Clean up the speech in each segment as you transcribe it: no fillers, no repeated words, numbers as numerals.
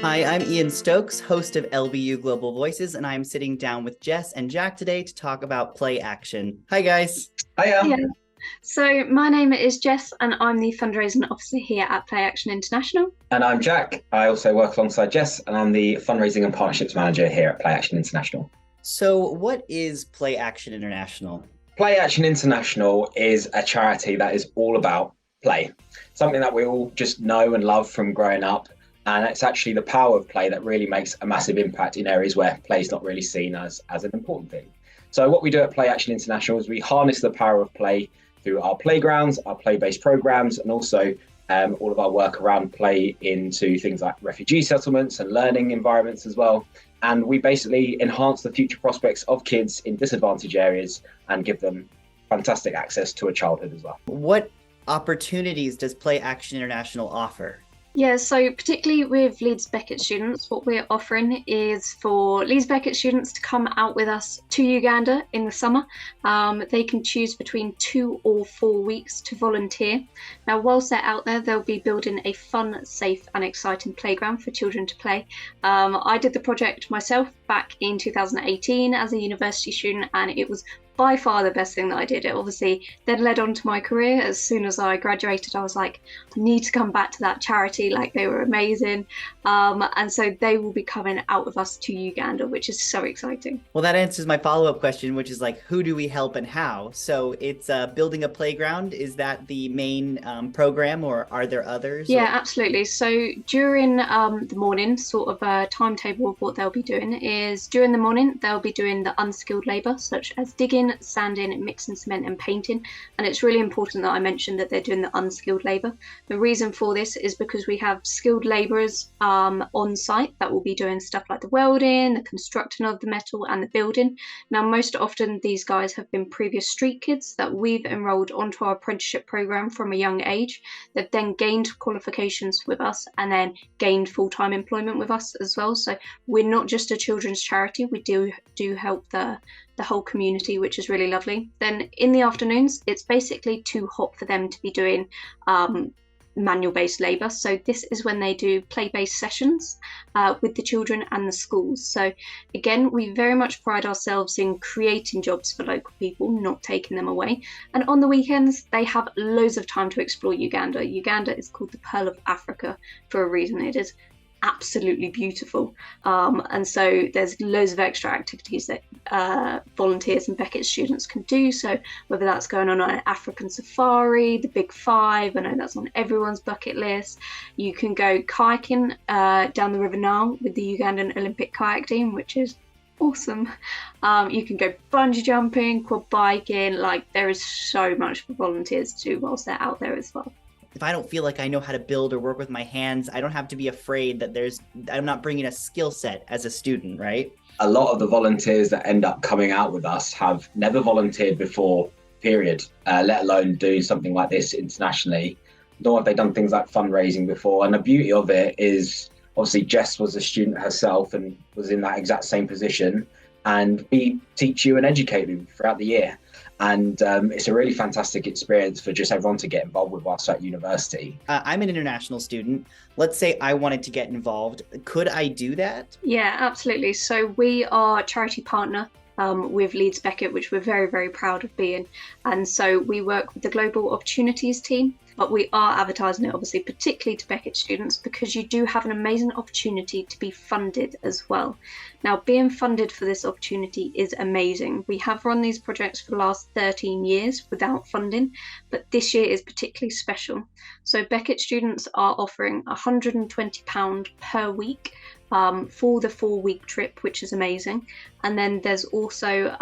Hi, I'm Ian Stokes, host of LBU Global Voices, and I'm sitting down with Jess and Jack today to talk about play action. Hi, guys. Hiya. Yeah. So my name is Jess and I'm the fundraising officer here at Play Action International. And I'm Jack. I also work alongside Jess, and I'm the fundraising and partnerships manager here at Play Action International. So, what is Play Action International? Play Action International is a charity that is all about play, something that we all just know and love from growing up. And it's actually the power of play that really makes a massive impact in areas where play is not really seen as an important thing. So what we do at Play Action International is we harness the power of play through our playgrounds, our play-based programs, and also all of our work around play into things like refugee settlements and learning environments as well. And we basically enhance the future prospects of kids in disadvantaged areas and give them fantastic access to a childhood as well. What opportunities does Play Action International offer? Yeah, so particularly with Leeds Beckett students, what we're offering is for Leeds Beckett students to come out with us to Uganda in the summer. They can choose between 2 or 4 weeks to volunteer. Now, whilst they're out there, they'll be building a fun, safe and exciting playground for children to play. I did the project myself back in 2018 as a university student, and it was by far the best thing that I did. It obviously then led on to my career. As soon as I graduated, I was like, I need to come back to that charity. Like, they were amazing. And so they will be coming out with us to Uganda, which is so exciting. Well, that answers my follow-up question, which is like, who do we help and how? So it's building a playground. Is that the main program, or are there others? Yeah, absolutely. So during the morning, sort of a timetable of what they'll be doing is during the morning, they'll be doing the unskilled labour, such as digging, sanding, mixing cement and painting. And it's really important that I mention that they're doing the unskilled labour. The reason for this is because we have skilled labourers on site that will be doing stuff like the welding, the constructing of the metal and the building. Now, most often these guys have been previous street kids that we've enrolled onto our apprenticeship programme from a young age. They've then gained qualifications with us and then gained full-time employment with us as well. So we're not just a children's charity, we do help the whole community, which is really lovely. Then in the afternoons, it's basically too hot for them to be doing manual based labour. So this is when they do play based sessions with the children and the schools. So again, we very much pride ourselves in creating jobs for local people, not taking them away. And on the weekends, they have loads of time to explore Uganda. Uganda is called the Pearl of Africa for a reason. It is absolutely beautiful, and so there's loads of extra activities that volunteers and Beckett students can do. So whether that's going on an African safari, the Big Five, I know that's on everyone's bucket list. You can go kayaking down the River Nile with the Ugandan Olympic kayak team, which is awesome. You can go bungee jumping, quad biking. Like, there is so much for volunteers to do whilst they're out there as well. If I don't feel like I know how to build or work with my hands, I don't have to be afraid that I'm not bringing a skill set as a student, right? A lot of the volunteers that end up coming out with us have never volunteered before, period, let alone do something like this internationally, nor have they done things like fundraising before. And the beauty of it is, obviously, Jess was a student herself and was in that exact same position, and we teach you and educate you throughout the year. And it's a really fantastic experience for just everyone to get involved with us at university. I'm an international student. Let's say I wanted to get involved. Could I do that? Yeah, absolutely. So we are a charity partner with Leeds Beckett, which we're very, very proud of being. And so we work with the Global Opportunities team, but we are advertising it, obviously, particularly to Beckett students, because you do have an amazing opportunity to be funded as well. Now, being funded for this opportunity is amazing. We have run these projects for the last 13 years without funding, but this year is particularly special. So Beckett students are offering £120 per week for the 4-week trip, which is amazing. And then there's also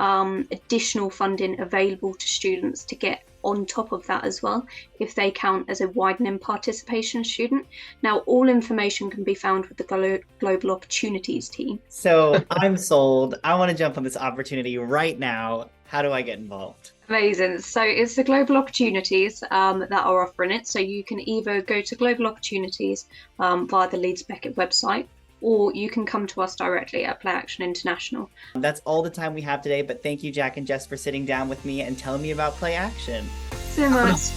additional funding available to students to get on top of that as well, if they count as a widening participation student. Now, all information can be found with the Global Opportunities team. So I'm sold. I want to jump on this opportunity right now. How do I get involved? Amazing. So it's the Global Opportunities that are offering it. So you can either go to Global Opportunities via the Leeds Beckett website, or you can come to us directly at Play Action International. That's all the time we have today, but thank you, Jack and Jess, for sitting down with me and telling me about Play Action. So much.